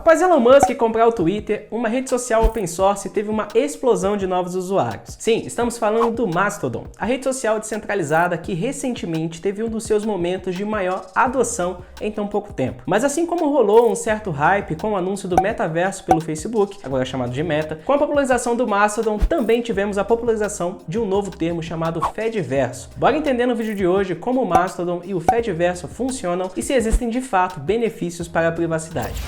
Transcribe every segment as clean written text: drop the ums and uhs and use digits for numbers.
Após Elon Musk comprar o Twitter, uma rede social open source teve uma explosão de novos usuários. Sim, estamos falando do Mastodon, a rede social descentralizada que recentemente teve um dos seus momentos de maior adoção em tão pouco tempo. Mas assim como rolou um certo hype com o anúncio do metaverso pelo Facebook, agora chamado de Meta, com a popularização do Mastodon também tivemos a popularização de um novo termo chamado Fediverso. Bora entender no vídeo de hoje como o Mastodon e o Fediverso funcionam e se existem de fato benefícios para a privacidade.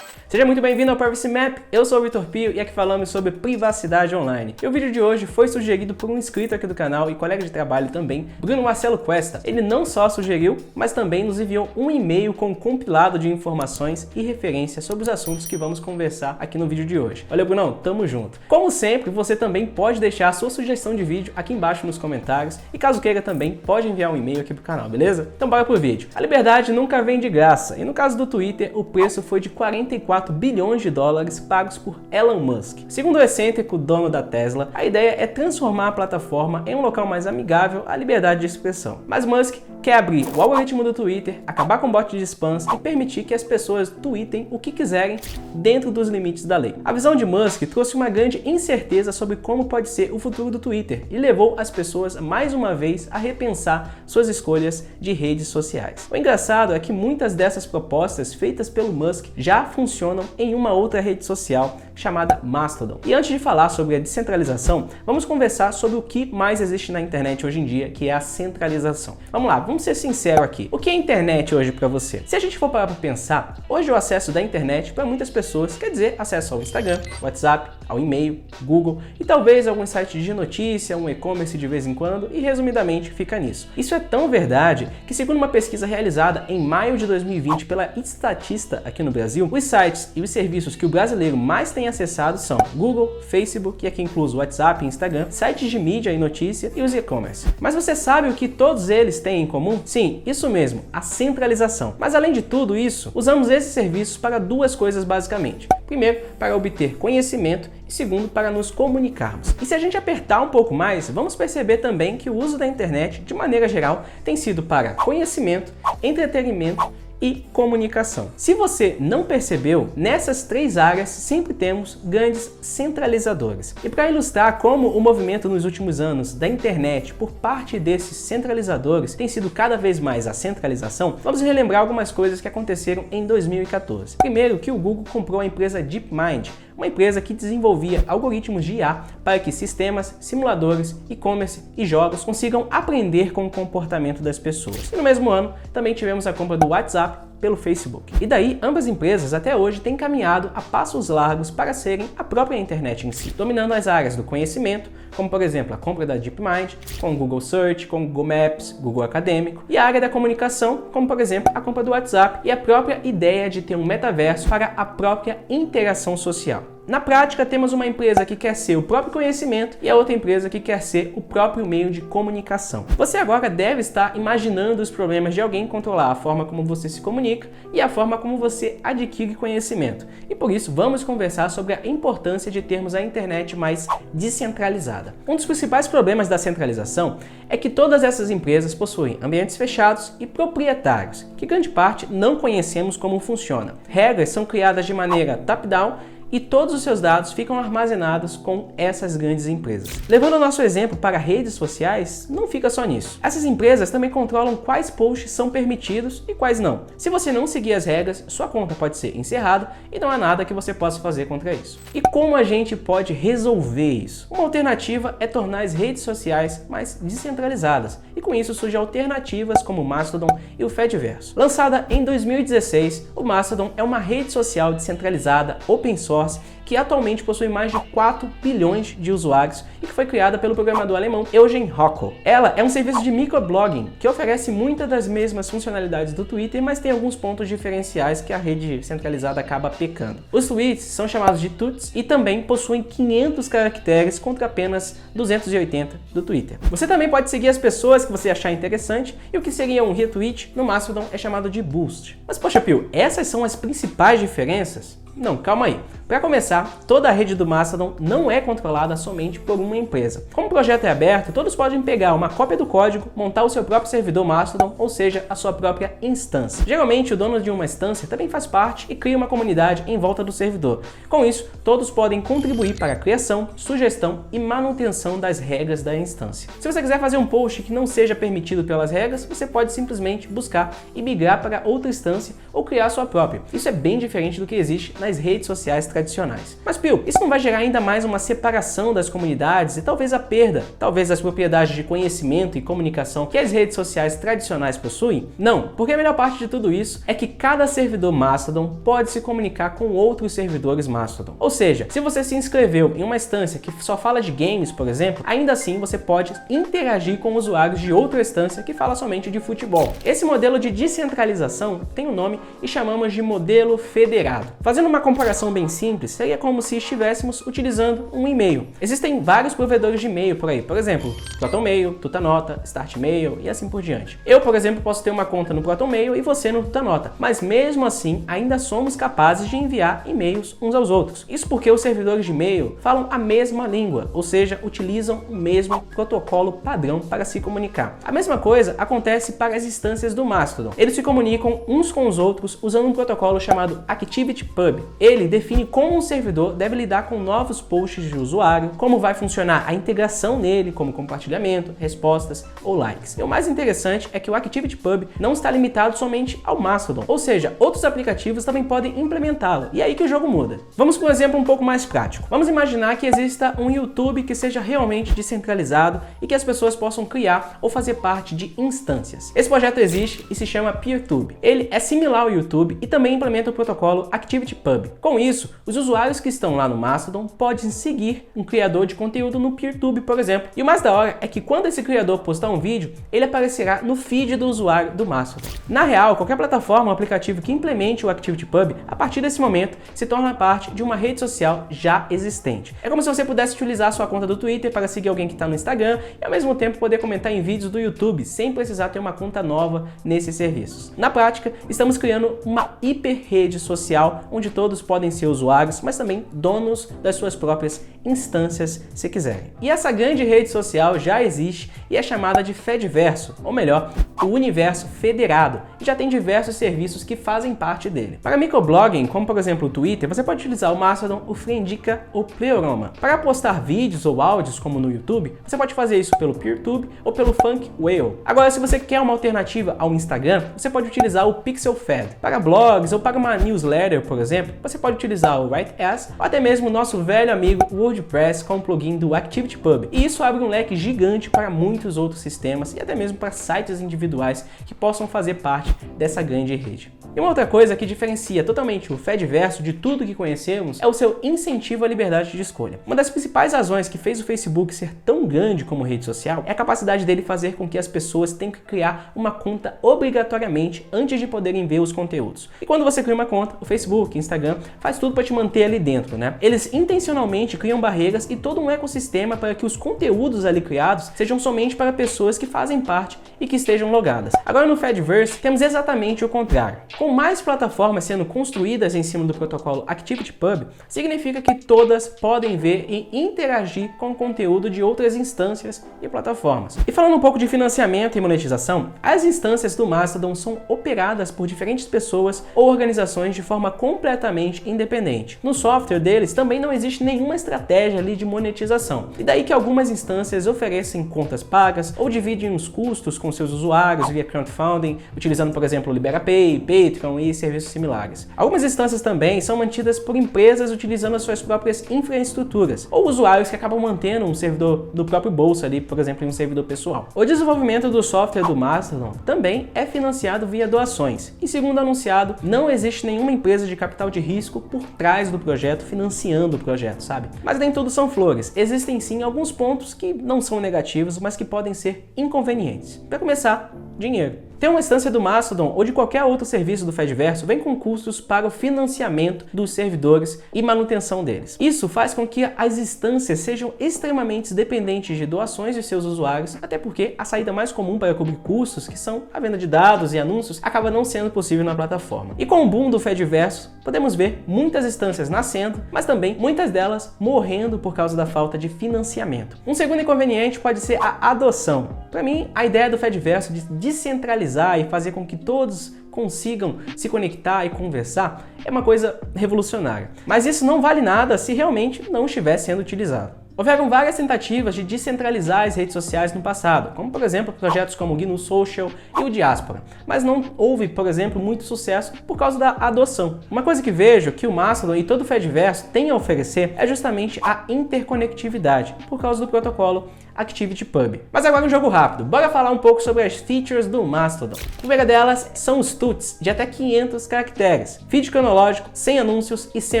Seja muito bem-vindo ao Privacy Map, eu sou o Vitor Pio e aqui falamos sobre privacidade online. E o vídeo de hoje foi sugerido por um inscrito aqui do canal e colega de trabalho também, Bruno Marcelo Cuesta. Ele não só sugeriu, mas também nos enviou um e-mail com um compilado de informações e referências sobre os assuntos que vamos conversar aqui no vídeo de hoje. Valeu, Brunão, tamo junto. Como sempre, você também pode deixar a sua sugestão de vídeo aqui embaixo nos comentários e caso queira também pode enviar um e-mail aqui pro canal, beleza? Então bora pro vídeo. A liberdade nunca vem de graça e no caso do Twitter, o preço foi de 44 bilhões de dólares pagos por Elon Musk. Segundo o excêntrico dono da Tesla, a ideia é transformar a plataforma em um local mais amigável à liberdade de expressão. Mas Musk quer abrir o algoritmo do Twitter, acabar com bots de spams e permitir que as pessoas tweetem o que quiserem dentro dos limites da lei. A visão de Musk trouxe uma grande incerteza sobre como pode ser o futuro do Twitter e levou as pessoas mais uma vez a repensar suas escolhas de redes sociais. O engraçado é que muitas dessas propostas feitas pelo Musk já funcionam em uma outra rede social chamada Mastodon. E antes de falar sobre a descentralização, vamos conversar sobre o que mais existe na internet hoje em dia, que é a centralização. Vamos lá, vamos ser sinceros aqui. O que é internet hoje para você? Se a gente for parar para pensar, hoje o acesso da internet para muitas pessoas quer dizer acesso ao Instagram, WhatsApp, ao e-mail, Google e talvez algum site de notícia, um e-commerce de vez em quando e resumidamente fica nisso. Isso é tão verdade que segundo uma pesquisa realizada em maio de 2020 pela Statista aqui no Brasil, os sites e os serviços que o brasileiro mais tem acessado são Google, Facebook, e aqui incluso WhatsApp e Instagram, sites de mídia e notícia e os e-commerce. Mas você sabe o que todos eles têm em comum? Sim, isso mesmo, a centralização. Mas além de tudo isso, usamos esses serviços para duas coisas basicamente. Primeiro, para obter conhecimento e segundo, para nos comunicarmos. E se a gente apertar um pouco mais, vamos perceber também que o uso da internet, de maneira geral, tem sido para conhecimento, entretenimento e comunicação. Se você não percebeu, nessas três áreas sempre temos grandes centralizadores. E para ilustrar como o movimento nos últimos anos da internet por parte desses centralizadores tem sido cada vez mais a centralização, vamos relembrar algumas coisas que aconteceram em 2014. Primeiro, que o Google comprou a empresa DeepMind, uma empresa que desenvolvia algoritmos de IA para que sistemas, simuladores, e-commerce e jogos consigam aprender com o comportamento das pessoas. E no mesmo ano, também tivemos a compra do WhatsApp pelo Facebook. E daí, ambas empresas até hoje têm caminhado a passos largos para serem a própria internet em si, dominando as áreas do conhecimento, como por exemplo a compra da DeepMind, com Google Search, com Google Maps, Google Acadêmico, e a área da comunicação, como por exemplo a compra do WhatsApp e a própria ideia de ter um metaverso para a própria interação social. Na prática, temos uma empresa que quer ser o próprio conhecimento e a outra empresa que quer ser o próprio meio de comunicação. Você agora deve estar imaginando os problemas de alguém controlar a forma como você se comunica e a forma como você adquire conhecimento. E por isso, vamos conversar sobre a importância de termos a internet mais descentralizada. Um dos principais problemas da centralização é que todas essas empresas possuem ambientes fechados e proprietários, que grande parte não conhecemos como funciona. Regras são criadas de maneira top-down e todos os seus dados ficam armazenados com essas grandes empresas. Levando o nosso exemplo para redes sociais, não fica só nisso. Essas empresas também controlam quais posts são permitidos e quais não. Se você não seguir as regras, sua conta pode ser encerrada e não há nada que você possa fazer contra isso. E como a gente pode resolver isso? Uma alternativa é tornar as redes sociais mais descentralizadas e com isso surgem alternativas como o Mastodon e o Fediverso. Lançada em 2016, o Mastodon é uma rede social descentralizada, open source, que atualmente possui mais de 4 bilhões de usuários e que foi criada pelo programador alemão Eugen Rochow. Ela é um serviço de microblogging que oferece muitas das mesmas funcionalidades do Twitter, mas tem alguns pontos diferenciais que a rede centralizada acaba pecando. Os tweets são chamados de tuts e também possuem 500 caracteres contra apenas 280 do Twitter. Você também pode seguir as pessoas que você achar interessante e o que seria um retweet no Mastodon é chamado de boost. Mas poxa, Pio, essas são as principais diferenças? Não, calma aí. Para começar, toda a rede do Mastodon não é controlada somente por uma empresa. Como o projeto é aberto, todos podem pegar uma cópia do código, montar o seu próprio servidor Mastodon, ou seja, a sua própria instância. Geralmente, o dono de uma instância também faz parte e cria uma comunidade em volta do servidor. Com isso, todos podem contribuir para a criação, sugestão e manutenção das regras da instância. Se você quiser fazer um post que não seja permitido pelas regras, você pode simplesmente buscar e migrar para outra instância ou criar sua própria. Isso é bem diferente do que existe nas redes sociais tradicionais. Mas, Pio, isso não vai gerar ainda mais uma separação das comunidades e talvez a perda, das propriedades de conhecimento e comunicação que as redes sociais tradicionais possuem? Não, porque a melhor parte de tudo isso é que cada servidor Mastodon pode se comunicar com outros servidores Mastodon. Ou seja, se você se inscreveu em uma instância que só fala de games, por exemplo, ainda assim você pode interagir com usuários de outra instância que fala somente de futebol. Esse modelo de descentralização tem um nome e chamamos de modelo federado. Fazendo uma comparação bem simples, seria como se estivéssemos utilizando um e-mail. Existem vários provedores de e-mail por aí, por exemplo, ProtonMail, Tutanota, StartMail e assim por diante. Eu, por exemplo, posso ter uma conta no ProtonMail e você no Tutanota, mas mesmo assim ainda somos capazes de enviar e-mails uns aos outros. Isso porque os servidores de e-mail falam a mesma língua, ou seja, utilizam o mesmo protocolo padrão para se comunicar. A mesma coisa acontece para as instâncias do Mastodon. Eles se comunicam uns com os outros usando um protocolo chamado ActivityPub. Ele define como um servidor deve lidar com novos posts de usuário, como vai funcionar a integração nele, como compartilhamento, respostas ou likes. E o mais interessante é que o ActivityPub não está limitado somente ao Mastodon, ou seja, outros aplicativos também podem implementá-lo, e é aí que o jogo muda. Vamos para um exemplo um pouco mais prático. Vamos imaginar que exista um YouTube que seja realmente descentralizado e que as pessoas possam criar ou fazer parte de instâncias. Esse projeto existe e se chama PeerTube. Ele é similar ao YouTube e também implementa o protocolo ActivityPub. Com isso, os usuários que estão lá no Mastodon podem seguir um criador de conteúdo no PeerTube, por exemplo. E o mais da hora é que quando esse criador postar um vídeo, ele aparecerá no feed do usuário do Mastodon. Na real, qualquer plataforma ou aplicativo que implemente o ActivityPub, a partir desse momento, se torna parte de uma rede social já existente. É como se você pudesse utilizar a sua conta do Twitter para seguir alguém que está no Instagram e ao mesmo tempo poder comentar em vídeos do YouTube sem precisar ter uma conta nova nesses serviços. Na prática, estamos criando uma hiper-rede social onde todos podem ser usuários, mas também donos das suas próprias instâncias, se quiserem. E essa grande rede social já existe e é chamada de Fediverso, ou melhor, o universo federado, e já tem diversos serviços que fazem parte dele. Para microblogging, como por exemplo o Twitter, você pode utilizar o Mastodon, o Friendica ou Pleuroma. Para postar vídeos ou áudios, como no YouTube, você pode fazer isso pelo PeerTube ou pelo Funk Whale. Agora, se você quer uma alternativa ao Instagram, você pode utilizar o PixelFed. Para blogs ou para uma newsletter, por exemplo, você pode utilizar o WriteAs ou até mesmo o nosso velho amigo WordPress com o plugin do ActivityPub. E isso abre um leque gigante para muitos outros sistemas e até mesmo para sites individuais que possam fazer parte dessa grande rede. E uma outra coisa que diferencia totalmente o Fediverso de tudo que conhecemos é o seu incentivo à liberdade de escolha. Uma das principais razões que fez o Facebook ser tão grande como rede social é a capacidade dele fazer com que as pessoas tenham que criar uma conta obrigatoriamente antes de poderem ver os conteúdos. E quando você cria uma conta, o Facebook, Instagram, faz tudo para te manter ali dentro, né? Eles intencionalmente criam barreiras e todo um ecossistema para que os conteúdos ali criados sejam somente para pessoas que fazem parte e que estejam logadas. Agora no Fediverse temos exatamente o contrário. Com mais plataformas sendo construídas em cima do protocolo ActivityPub, significa que todas podem ver e interagir com o conteúdo de outras instâncias e plataformas. E falando um pouco de financiamento e monetização, as instâncias do Mastodon são operadas por diferentes pessoas ou organizações de forma completamente independente. No software deles também não existe nenhuma estratégia ali de monetização. E daí que algumas instâncias oferecem contas pagas ou dividem os custos com seus usuários via crowdfunding, utilizando, por exemplo, o LiberaPay, Patreon e serviços similares. Algumas instâncias também são mantidas por empresas utilizando as suas próprias infraestruturas, ou usuários que acabam mantendo um servidor do próprio bolso ali, por exemplo, em um servidor pessoal. O desenvolvimento do software do Mastodon também é financiado via doações, e segundo anunciado, não existe nenhuma empresa de capital de risco por trás do projeto financiando o projeto, sabe? Mas nem tudo são flores. Existem sim alguns pontos que não são negativos, mas que podem ser inconvenientes. Para começar, dinheiro. Ter uma instância do Mastodon ou de qualquer outro serviço do Fediverso vem com custos para o financiamento dos servidores e manutenção deles. Isso faz com que as instâncias sejam extremamente dependentes de doações de seus usuários, até porque a saída mais comum para cobrir custos, que são a venda de dados e anúncios, acaba não sendo possível na plataforma. E com o boom do Fediverso, podemos ver muitas instâncias nascendo, mas também muitas delas morrendo por causa da falta de financiamento. Um segundo inconveniente pode ser a adoção. Para mim, a ideia do Fediverso de descentralizar e fazer com que todos consigam se conectar e conversar é uma coisa revolucionária. Mas isso não vale nada se realmente não estiver sendo utilizado. Houveram várias tentativas de descentralizar as redes sociais no passado, como por exemplo projetos como o GNU Social e o Diaspora, mas não houve, por exemplo, muito sucesso por causa da adoção. Uma coisa que vejo que o Mastodon e todo o Fediverso têm a oferecer é justamente a interconectividade, por causa do protocolo ActivityPub. Mas agora um jogo rápido, bora falar um pouco sobre as features do Mastodon. A primeira delas são os tuts, de até 500 caracteres, feed cronológico, sem anúncios e sem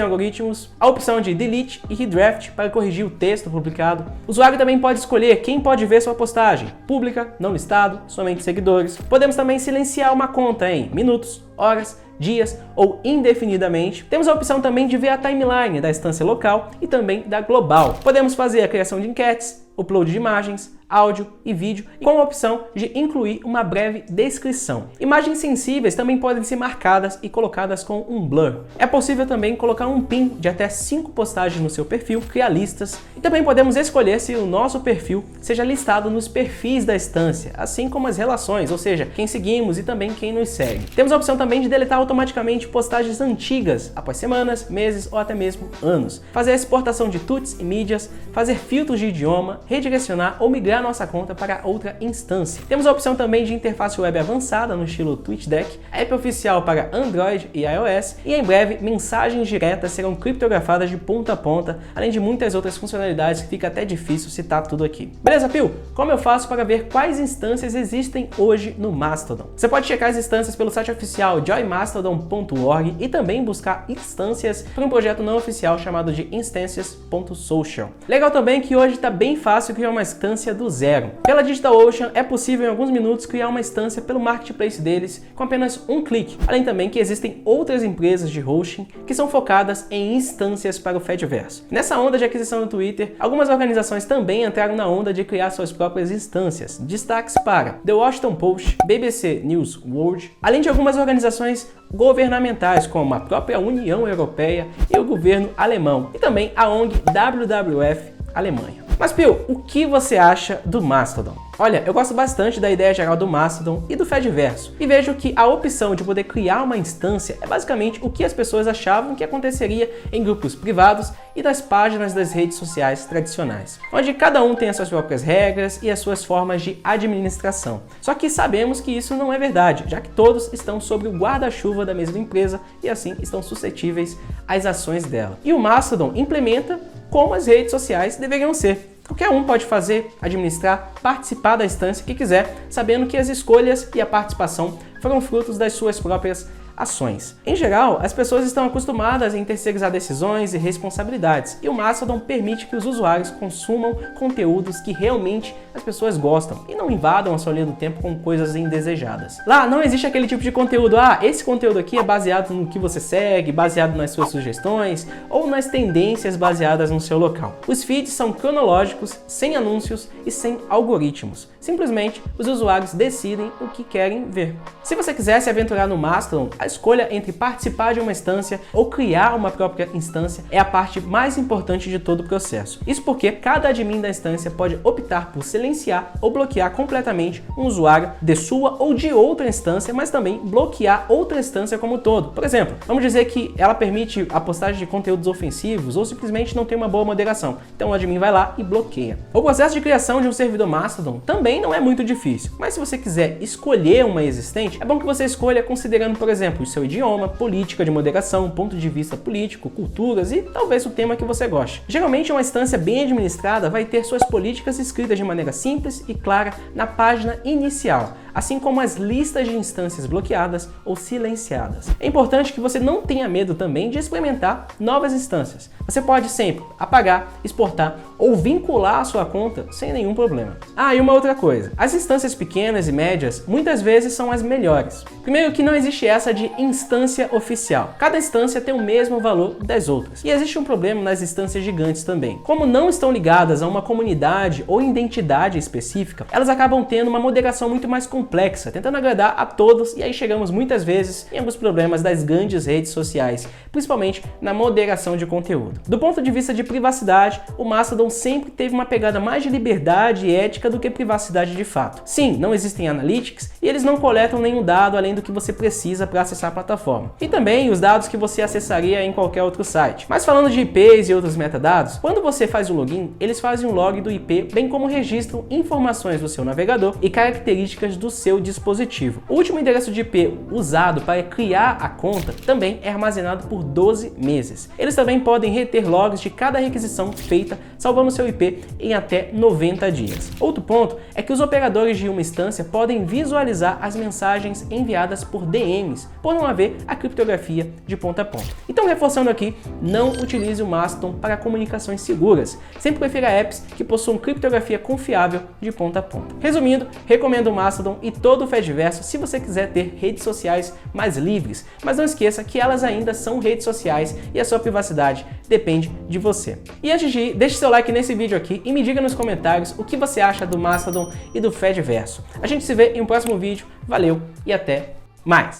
algoritmos, a opção de delete e redraft para corrigir o texto publicado. O usuário também pode escolher quem pode ver sua postagem, pública, não listado, somente seguidores. Podemos também silenciar uma conta em minutos, horas, dias ou indefinidamente. Temos a opção também de ver a timeline da instância local e também da global. Podemos fazer a criação de enquetes, upload de imagens, áudio e vídeo, com a opção de incluir uma breve descrição. Imagens sensíveis também podem ser marcadas e colocadas com um blur. É possível também colocar um pin de até 5 postagens no seu perfil, criar listas, e também podemos escolher se o nosso perfil seja listado nos perfis da instância, assim como as relações, ou seja, quem seguimos e também quem nos segue. Temos a opção também de deletar automaticamente postagens antigas, após semanas, meses ou até mesmo anos. Fazer a exportação de tuts e mídias, fazer filtros de idioma, redirecionar ou migrar nossa conta para outra instância. Temos a opção também de interface web avançada no estilo TweetDeck, app oficial para Android e iOS, e em breve mensagens diretas serão criptografadas de ponta a ponta, além de muitas outras funcionalidades que fica até difícil citar tudo aqui. Beleza, Pio? Como eu faço para ver quais instâncias existem hoje no Mastodon? Você pode checar as instâncias pelo site oficial joinmastodon.org e também buscar instâncias para um projeto não oficial chamado de instâncias.social. Legal também que hoje está bem fácil criar uma instância do zero. Pela DigitalOcean é possível em alguns minutos criar uma instância pelo marketplace deles com apenas um clique. Além também que existem outras empresas de hosting que são focadas em instâncias para o Fediverso. Nessa onda de aquisição do Twitter, algumas organizações também entraram na onda de criar suas próprias instâncias. Destaques para The Washington Post, BBC News World, além de algumas organizações governamentais como a própria União Europeia e o governo alemão, e também a ONG WWF Alemanha. Mas Pio, o que você acha do Mastodon? Olha, eu gosto bastante da ideia geral do Mastodon e do Fediverso, e vejo que a opção de poder criar uma instância é basicamente o que as pessoas achavam que aconteceria em grupos privados e das páginas das redes sociais tradicionais, onde cada um tem as suas próprias regras e as suas formas de administração. Só que sabemos que isso não é verdade, já que todos estão sob o guarda-chuva da mesma empresa e assim estão suscetíveis às ações dela. E o Mastodon implementa como as redes sociais deveriam ser. Qualquer um pode fazer, administrar, participar da instância que quiser, sabendo que as escolhas e a participação foram frutos das suas próprias ações. Em geral, as pessoas estão acostumadas em terceirizar decisões e responsabilidades, e o Mastodon permite que os usuários consumam conteúdos que realmente as pessoas gostam e não invadam a sua linha do tempo com coisas indesejadas. Lá não existe aquele tipo de conteúdo, esse conteúdo aqui é baseado no que você segue, baseado nas suas sugestões ou nas tendências baseadas no seu local. Os feeds são cronológicos, sem anúncios e sem algoritmos. Simplesmente, os usuários decidem o que querem ver. Se você quiser se aventurar no Mastodon, a escolha entre participar de uma instância ou criar uma própria instância é a parte mais importante de todo o processo. Isso porque cada admin da instância pode optar por silenciar ou bloquear completamente um usuário de sua ou de outra instância, mas também bloquear outra instância como um todo. Por exemplo, vamos dizer que ela permite a postagem de conteúdos ofensivos ou simplesmente não tem uma boa moderação. Então o admin vai lá e bloqueia. O processo de criação de um servidor Mastodon também não é muito difícil, mas se você quiser escolher uma existente, é bom que você escolha considerando, por exemplo, o seu idioma, política de moderação, ponto de vista político, culturas e talvez o tema que você goste. Geralmente uma instância bem administrada vai ter suas políticas escritas de maneira simples e clara na página inicial. assim como as listas de instâncias bloqueadas ou silenciadas. É importante que você não tenha medo também de experimentar novas instâncias. Você pode sempre apagar, exportar ou vincular a sua conta sem nenhum problema. Ah, e uma outra coisa, as instâncias pequenas e médias muitas vezes são as melhores. Primeiro que não existe essa de instância oficial. Cada instância tem o mesmo valor das outras. E existe um problema nas instâncias gigantes também. Como não estão ligadas a uma comunidade ou identidade específica, elas acabam tendo uma moderação muito mais complexa, tentando agradar a todos, e aí chegamos muitas vezes em alguns problemas das grandes redes sociais, principalmente na moderação de conteúdo. Do ponto de vista de privacidade, o Mastodon sempre teve uma pegada mais de liberdade e ética do que privacidade de fato. Sim, não existem analytics e eles não coletam nenhum dado além do que você precisa para acessar a plataforma. E também os dados que você acessaria em qualquer outro site. Mas falando de IPs e outros metadados, quando você faz o login, eles fazem um log do IP, bem como registram informações do seu navegador e características do seu dispositivo. O último endereço de IP usado para criar a conta também é armazenado por 12 meses. Eles também podem reter logs de cada requisição feita, salvando seu IP em até 90 dias. Outro ponto é que os operadores de uma instância podem visualizar as mensagens enviadas por DMs, por não haver a criptografia de ponta a ponta. Então, reforçando aqui, não utilize o Mastodon para comunicações seguras. Sempre prefira apps que possuam criptografia confiável de ponta a ponta. Resumindo, recomendo o Mastodon e todo o Fediverso se você quiser ter redes sociais mais livres, mas não esqueça que elas ainda são redes sociais e a sua privacidade depende de você. E antes de ir, deixe seu like nesse vídeo aqui e me diga nos comentários o que você acha do Mastodon e do Fediverso. A gente se vê em um próximo vídeo, valeu e até mais!